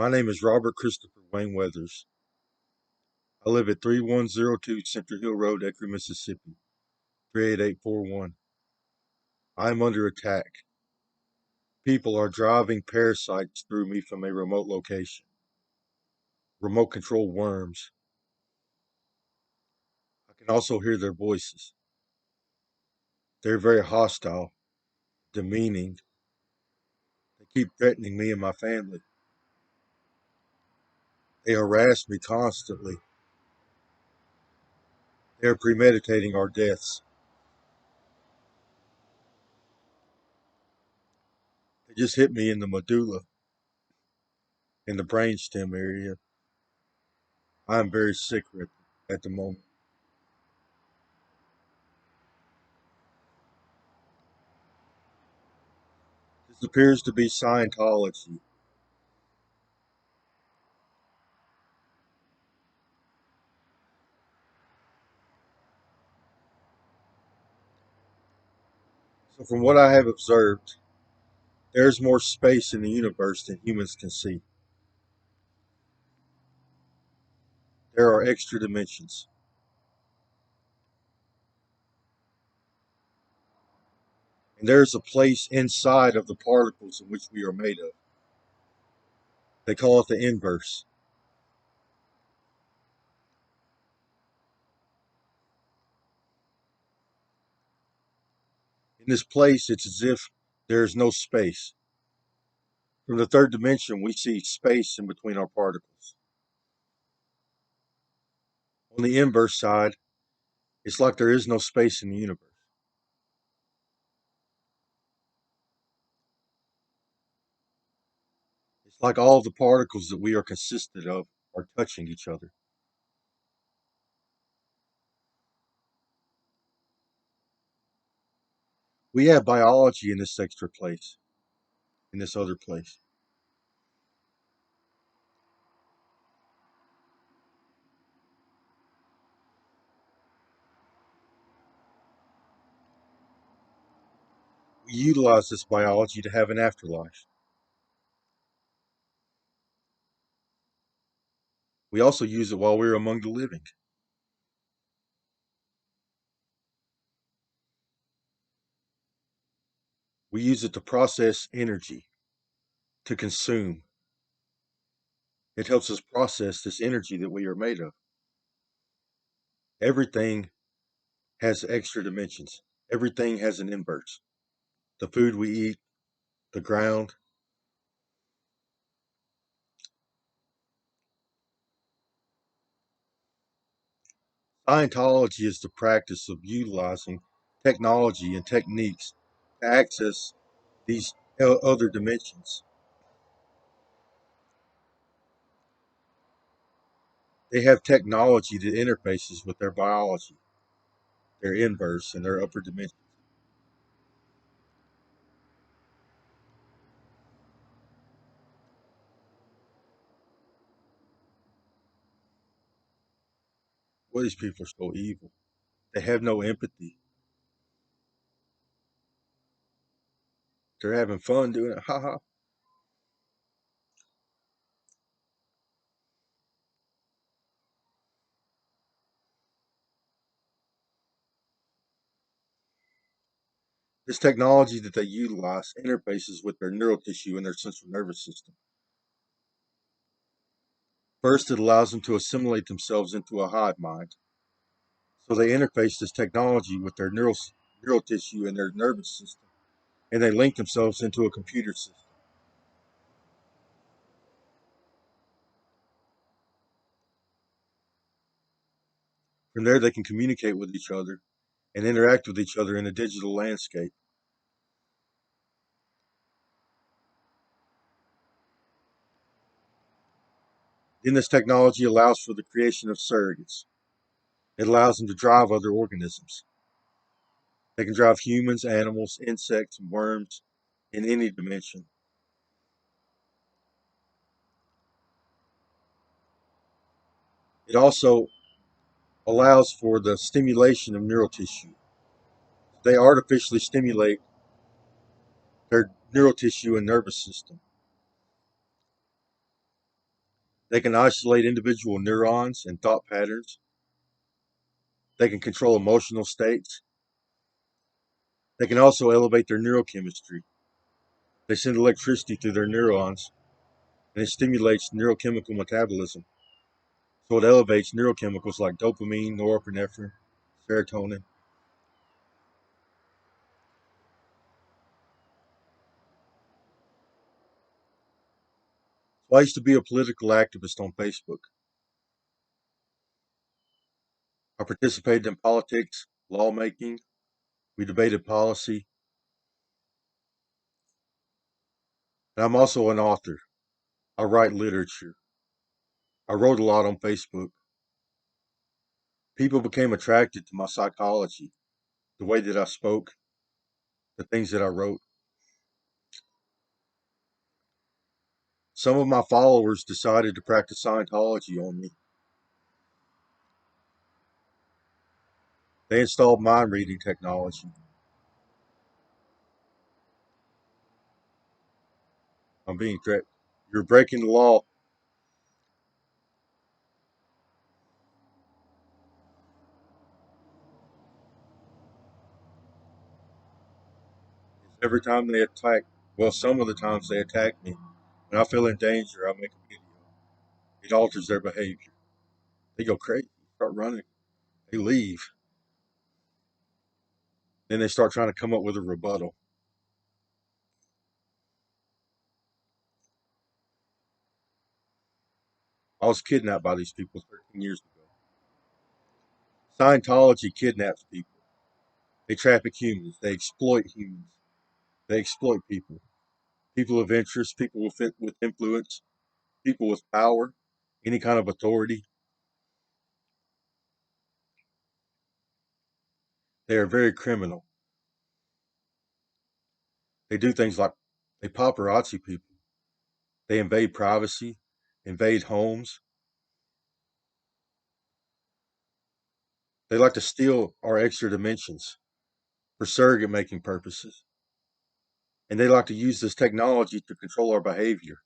My name is Robert Christopher Wayne Weathers. I live at 3102 Central Hill Road, Eckery, Mississippi, 38841. I am under attack. People are driving parasites through me from a remote location. Remote control worms. I can also hear their voices. They're very hostile, demeaning. They keep threatening me and my family. They harass me constantly. They are premeditating our deaths. They just hit me in the medulla, in the brainstem area. I am very sick at the moment. This appears to be Scientology. So, from what I have observed, there is more space in the universe than humans can see. There are extra dimensions. And there is a place inside of the particles in which we are made of. They call it the inverse. In this place, it's as if there is no space. From the third dimension, we see space in between our particles. On the inverse side, it's like there is no space in the universe. It's like all the particles that we are consisted of are touching each other. We have biology in this extra place, in this other place. We utilize this biology to have an afterlife. We also use it while we're among the living. We use it to process energy, to consume. It helps us process this energy that we are made of. Everything has extra dimensions. Everything has an inverse. The food we eat, the ground. Scientology is the practice of utilizing technology and techniques to access these other dimensions. They have technology that interfaces with their biology, their inverse, and their upper dimension. Well, these people are so evil. They have no empathy. They're having fun doing it. Ha ha. This technology that they utilize interfaces with their neural tissue and their central nervous system. First, it allows them to assimilate themselves into a hive mind. So they interface this technology with their neural tissue and their nervous system, and they link themselves into a computer system. From there, they can communicate with each other and interact with each other in a digital landscape. Then this technology allows for the creation of surrogates. It allows them to drive other organisms. They can drive humans, animals, insects, and worms in any dimension. It also allows for the stimulation of neural tissue. They artificially stimulate their neural tissue and nervous system. They can isolate individual neurons and thought patterns. They can control emotional states. They can also elevate their neurochemistry. They send electricity through their neurons, and it stimulates neurochemical metabolism. So it elevates neurochemicals like dopamine, norepinephrine, serotonin. So I used to be a political activist on Facebook. I participated in politics, lawmaking. We debated policy. And I'm also an author. I write literature. I wrote a lot on Facebook. People became attracted to my psychology, the way that I spoke, the things that I wrote. Some of my followers decided to practice Scientology on me. They installed mind reading technology. I'm being threatened. You're breaking the law. Every time they attack, well, some of the times they attack me. When I feel in danger, I make a video. It alters their behavior. They go crazy, start running. They leave. Then they start trying to come up with a rebuttal. I was kidnapped by these people 13 years ago. Scientology kidnaps people. They traffic humans. They exploit humans. They exploit people. People of interest, people with influence, people with power, any kind of authority. They are very criminal. They do things like they paparazzi people. They invade privacy, invade homes. They like to steal our extra dimensions for surrogate making purposes. And they like to use this technology to control our behavior.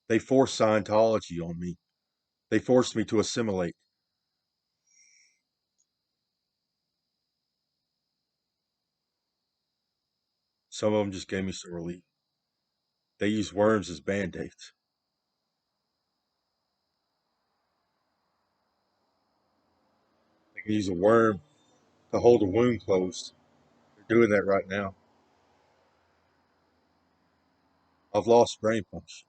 They forced Scientology on me. They forced me to assimilate. Some of them just gave me some relief. They use worms as band aids. They can use a worm to hold a wound closed. They're doing that right now. I've lost brain function.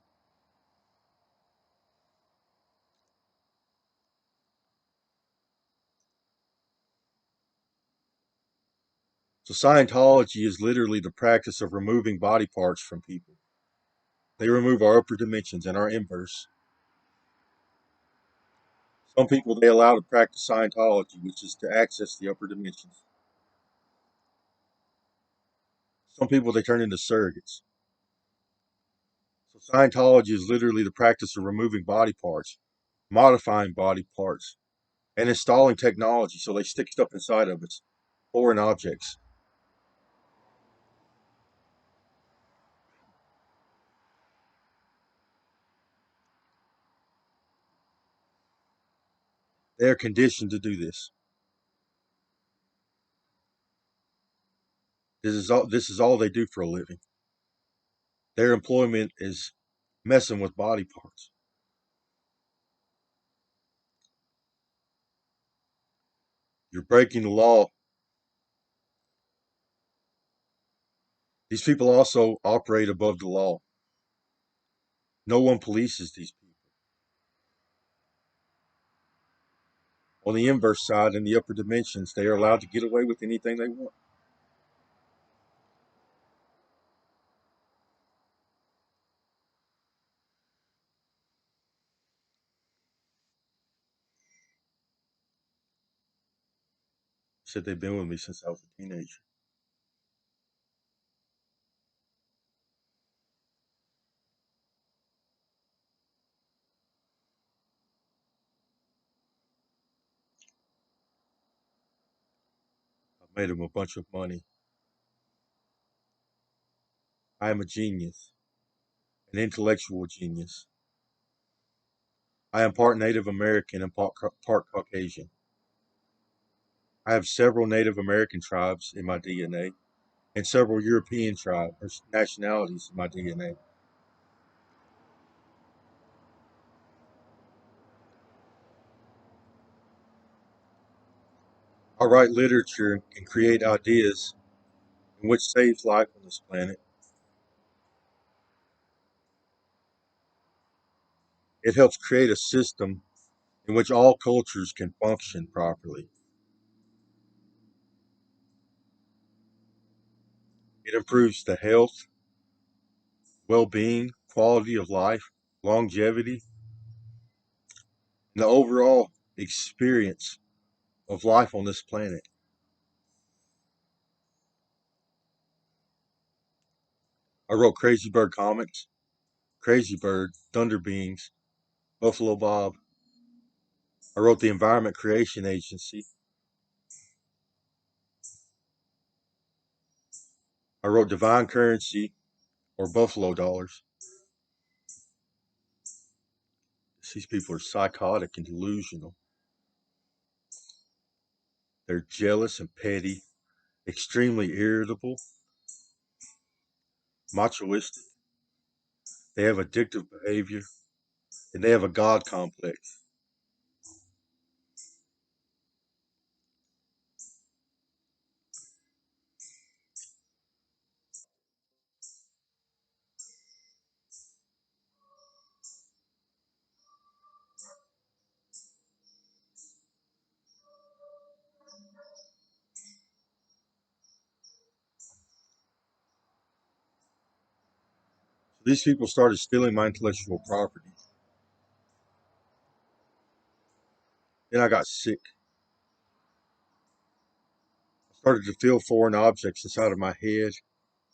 So Scientology is literally the practice of removing body parts from people. They remove our upper dimensions and our inverse. Some people they allow to practice Scientology, which is to access the upper dimensions. Some people they turn into surrogates. So Scientology is literally the practice of removing body parts, modifying body parts, and installing technology so they stick stuff inside of us, foreign objects. They are conditioned to do this. This is all they do for a living. Their employment is messing with body parts. You're breaking the law. These people also operate above the law. No one polices these people. On the inverse side, in the upper dimensions, they are allowed to get away with anything they want. Said they've been with me since I was a teenager. I've made them a bunch of money. I am a genius, an intellectual genius. I am part Native American and part Caucasian. I have several Native American tribes in my DNA and several European tribes or nationalities in my DNA. I write literature and create ideas in which saves life on this planet. It helps create a system in which all cultures can function properly. It improves the health, well being, quality of life, longevity, and the overall experience of life on this planet. I wrote Crazy Bird comics, Crazy Bird, Thunder Beings, Buffalo Bob. I wrote the Environment Creation Agency. I wrote Divine Currency or Buffalo Dollars. These people are psychotic and delusional. They're jealous and petty, extremely irritable, machoistic. They have addictive behavior, and they have a God complex. So these people started stealing my intellectual property. Then I got sick. I started to feel foreign objects inside of my head,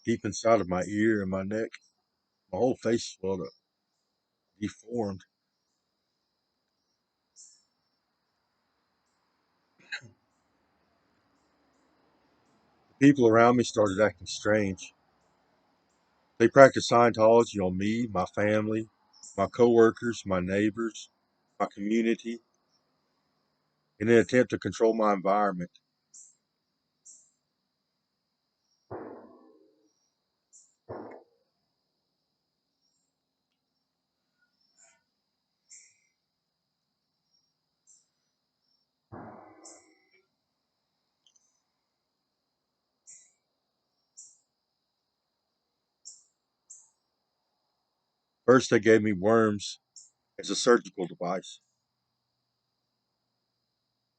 deep inside of my ear and my neck. My whole face swelled up, deformed. The people around me started acting strange. They practiced Scientology on me, my family, my coworkers, my neighbors, my community, in an attempt to control my environment. First, they gave me worms as a surgical device.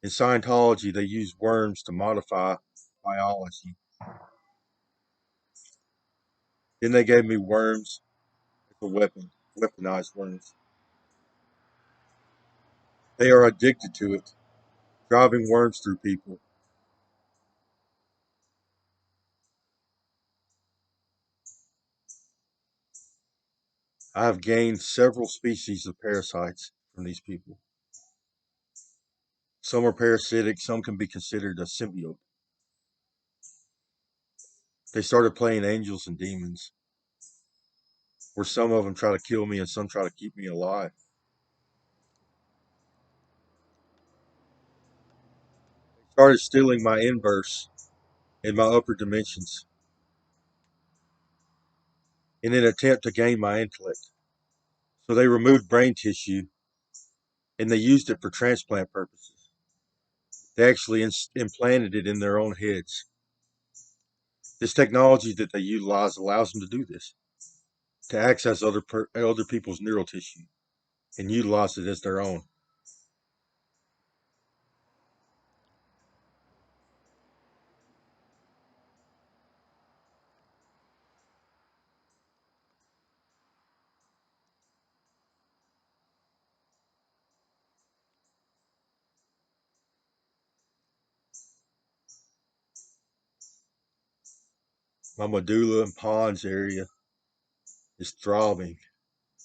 In Scientology, they use worms to modify biology. Then they gave me worms as a weapon, weaponized worms. They are addicted to it, driving worms through people. I have gained several species of parasites from these people. Some are parasitic, some can be considered a symbiote. They started playing angels and demons, where some of them try to kill me and some try to keep me alive. They started stealing my inverse in my upper dimensions in an attempt to gain my intellect. So they removed brain tissue and they used it for transplant purposes. They actually implanted it in their own heads. This technology that they utilize allows them to do this, to access other people's neural tissue and utilize it as their own. My medulla and pons area is throbbing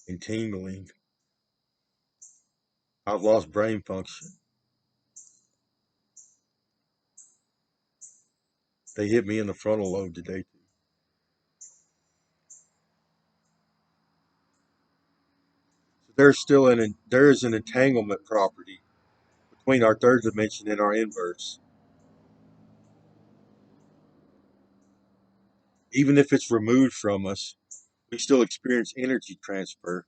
and tingling. I've lost brain function. They hit me in the frontal lobe today. there is an entanglement property between our third dimension and our inverse. Even if it's removed from us, we still experience energy transfer.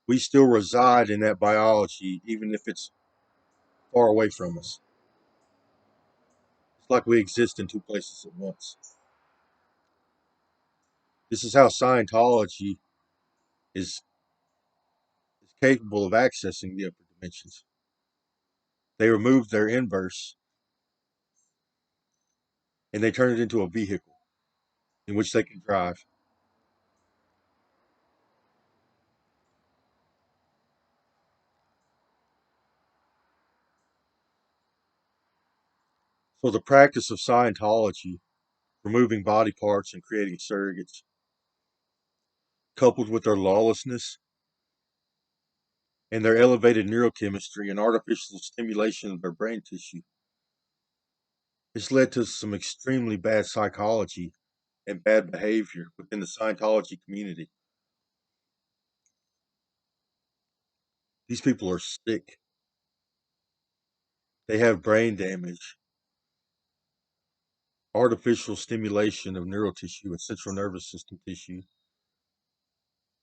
We still reside in that biology, even if it's far away from us. It's like we exist in two places at once. This is how Scientology is capable of accessing the upper dimensions. They remove their inverse and they turn it into a vehicle in which they can drive. So the practice of Scientology, removing body parts and creating surrogates, coupled with their lawlessness and their elevated neurochemistry and artificial stimulation of their brain tissue, has led to some extremely bad psychology and bad behavior within the Scientology community. These people are sick. They have brain damage, artificial stimulation of neural tissue and central nervous system tissue,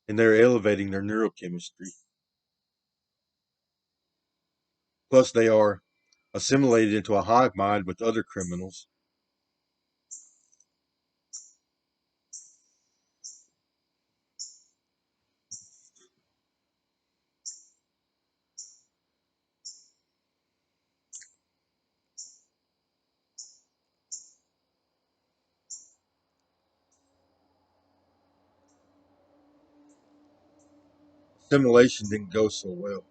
and they're elevating their neurochemistry. Plus, they are assimilated into a hive mind with other criminals. Assimilation didn't go so well.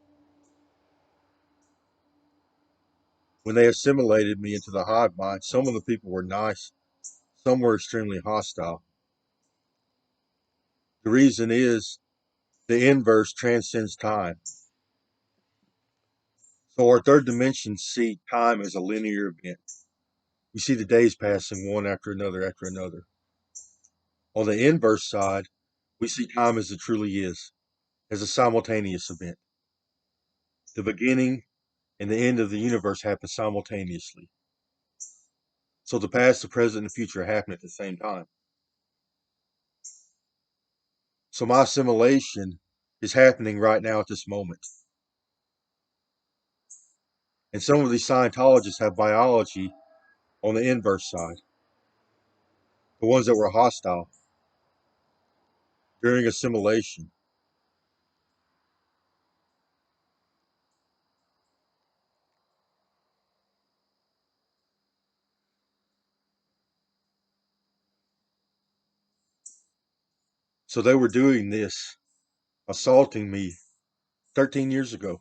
When they assimilated me into the hive mind, some of the people were nice, some were extremely hostile. The reason is the inverse transcends time. So our third dimension see time as a linear event. We see the days passing one after another after another. On the inverse side, we see time as it truly is, as a simultaneous event. The beginning and the end of the universe happen simultaneously. So the past, the present, and the future happen at the same time. So my assimilation is happening right now at this moment. And some of these Scientologists have biology on the inverse side, the ones that were hostile during assimilation. So they were doing this, assaulting me 13 years ago.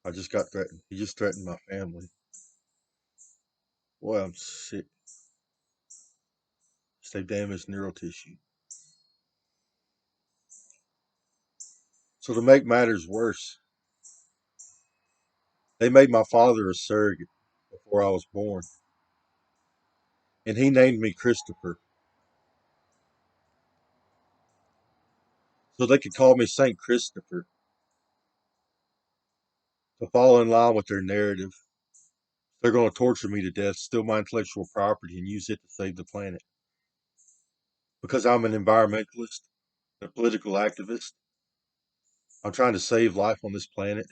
I just got threatened. He just threatened my family. Boy, I'm sick. They damaged neural tissue. So to make matters worse, they made my father a surrogate before I was born. And he named me Christopher. So they could call me Saint Christopher to fall in line with their narrative. They're going to torture me to death, steal my intellectual property, and use it to save the planet. Because I'm an environmentalist, a political activist, I'm trying to save life on this planet.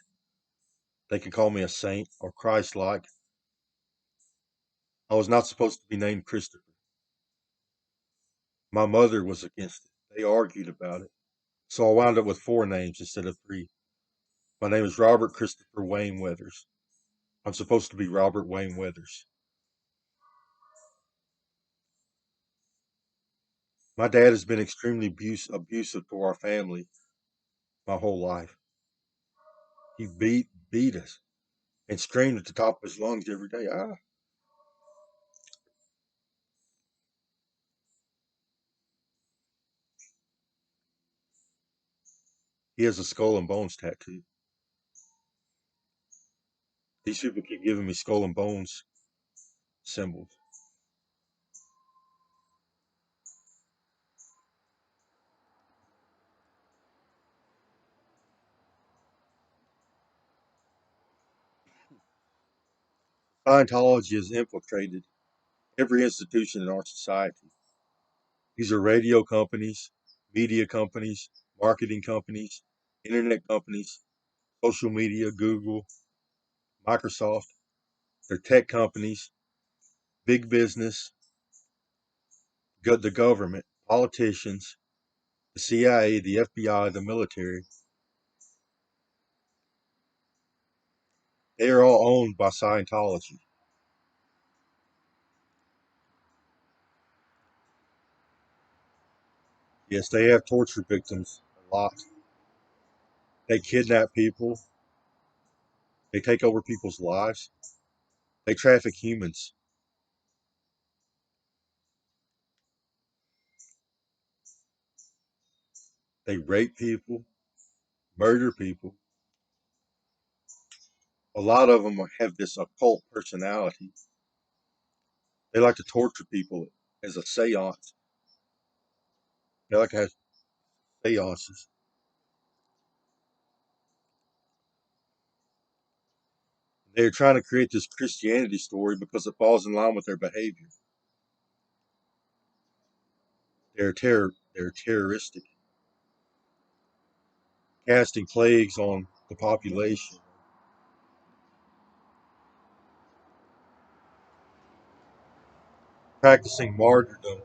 They can call me a saint or Christ like. I was not supposed to be named Christopher. My mother was against it. They argued about it. So I wound up with four names instead of three. My name is Robert Christopher Wayne Weathers. I'm supposed to be Robert Wayne Weathers. My dad has been extremely abusive to our family my whole life. He beat us and screamed at the top of his lungs every day. Ah. He has a skull and bones tattoo. These people keep giving me skull and bones symbols. Scientology has infiltrated every institution in our society. These are radio companies, media companies, marketing companies, internet companies, social media, Google, Microsoft. They're tech companies, big business, the government, politicians, the CIA, the FBI, the military. They are all owned by Scientology. Yes, they have torture victims a lot. They kidnap people. They take over people's lives. They traffic humans. They rape people, murder people. A lot of them have this occult personality. They like to torture people as a seance. They like to have seances. They're trying to create this Christianity story because it falls in line with their behavior. They're terroristic, casting plagues on the population, practicing martyrdom.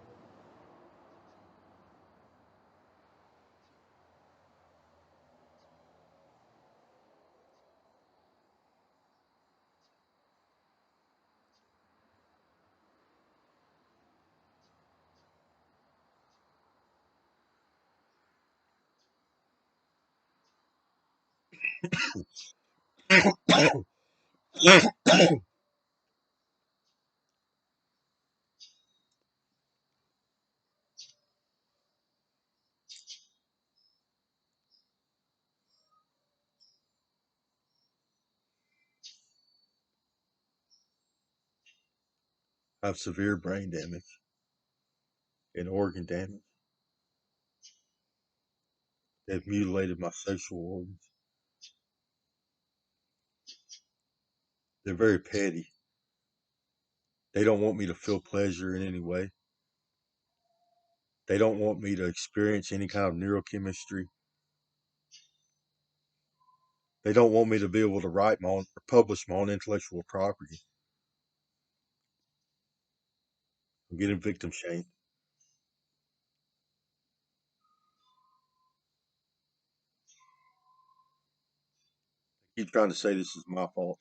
I have severe brain damage and organ damage. They've mutilated my sexual organs. They're very petty. They don't want me to feel pleasure in any way. They don't want me to experience any kind of neurochemistry. They don't want me to be able to write my own or publish my own intellectual property. I'm getting victim shamed. They keep trying to say this is my fault.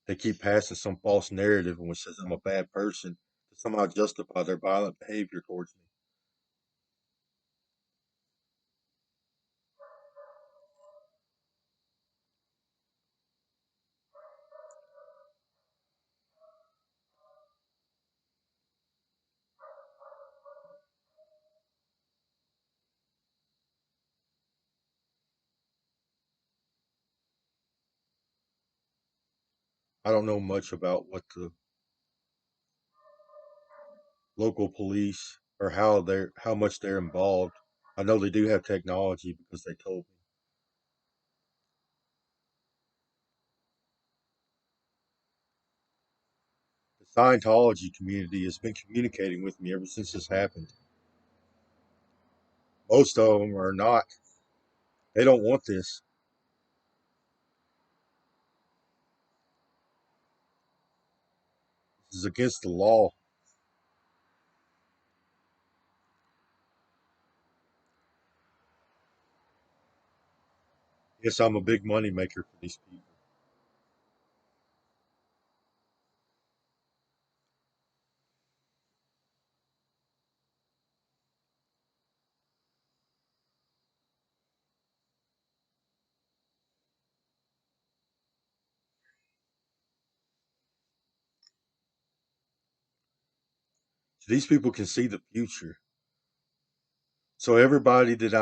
They keep passing some false narrative in which says I'm a bad person to somehow justify their violent behavior towards me. I don't know much about what the local police or how much they're involved. I know they do have technology because they told me. The Scientology community has been communicating with me ever since this happened. Most of them are not. They don't want this. This is against the law. Yes, I'm a big money maker for these people. So these people can see the future. So everybody that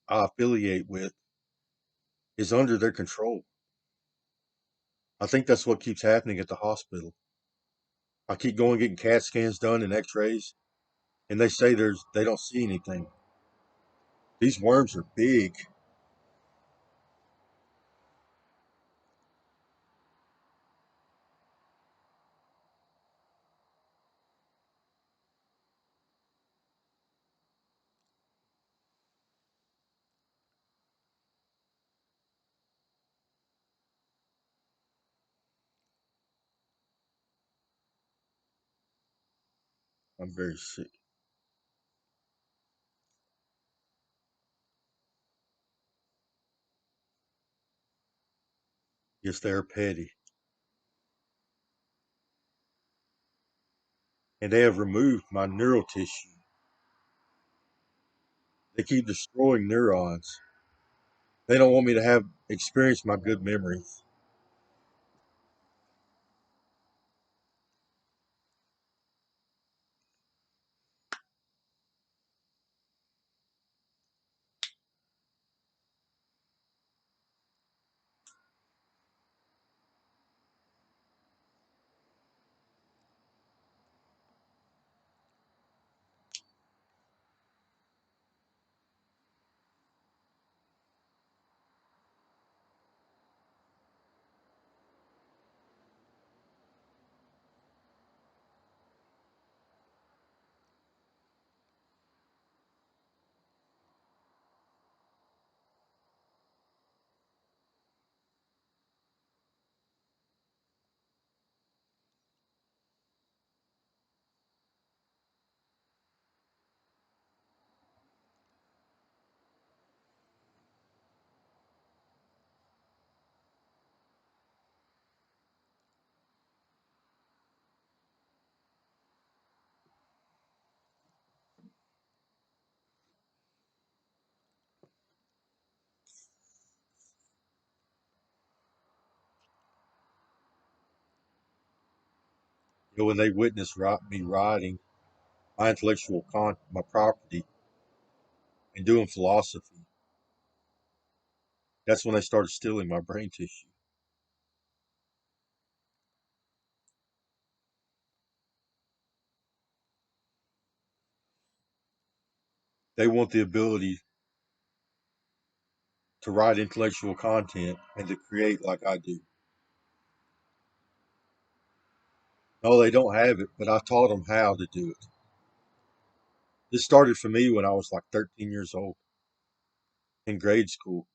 I affiliate with is under their control. I think that's what keeps happening at the hospital. I keep going getting CAT scans done and X-rays, and they say they don't see anything. These worms are big. I'm very sick. Yes, they are petty, and they have removed my neural tissue. They keep destroying neurons. They don't want me to have experience my good memories. You know, when they witness me riding my property, and doing philosophy, that's when they started stealing my brain tissue. They want the ability to write intellectual content and to create like I do. No, they don't have it, but I taught them how to do it. This started for me when I was like 13 years old in grade school.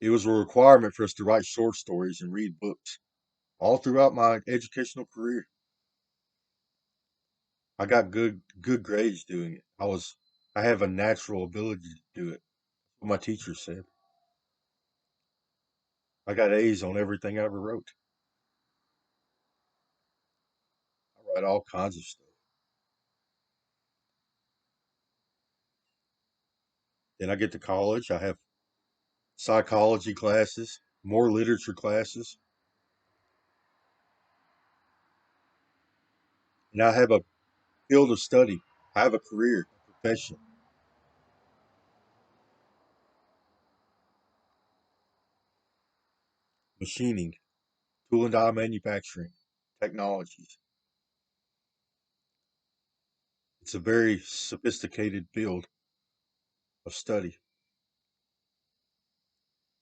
It was a requirement for us to write short stories and read books all throughout my educational career. I got good grades doing it. I have a natural ability to do it. What my teacher said. I got A's on everything I ever wrote. I write all kinds of stuff. Then I get to college. I have psychology classes, more literature classes, and I have a field of study. I have a career, a profession, machining, tool and die manufacturing, technologies. It's a very sophisticated field of study.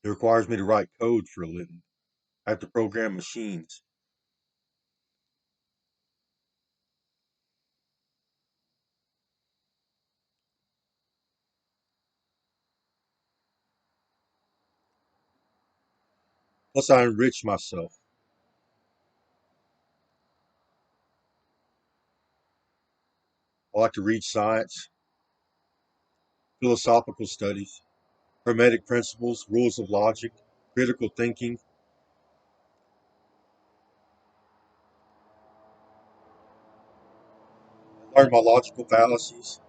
It requires me to write code for a living. I have to program machines. Plus, I enrich myself. I like to read science, philosophical studies, hermetic principles, rules of logic, critical thinking, learn my logical fallacies,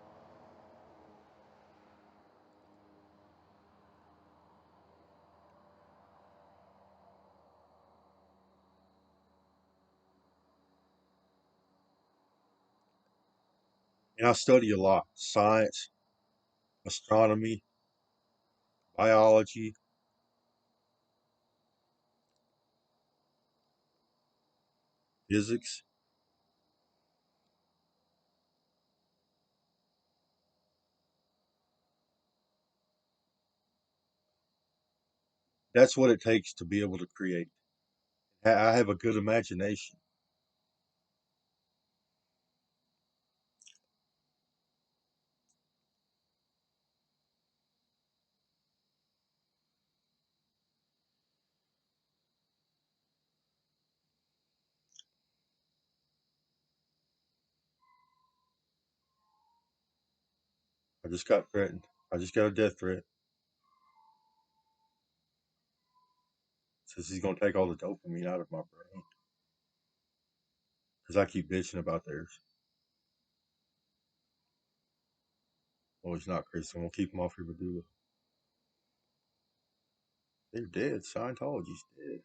and I study a lot science, astronomy, biology, physics. That's what it takes to be able to create. I have a good imagination. I just got threatened. I just got a death threat. Says he's gonna take all the dopamine out of my brain because I keep bitching about theirs. Oh, he's not, Chris. I'm gonna keep him off your medulla. They're dead. Scientology's dead.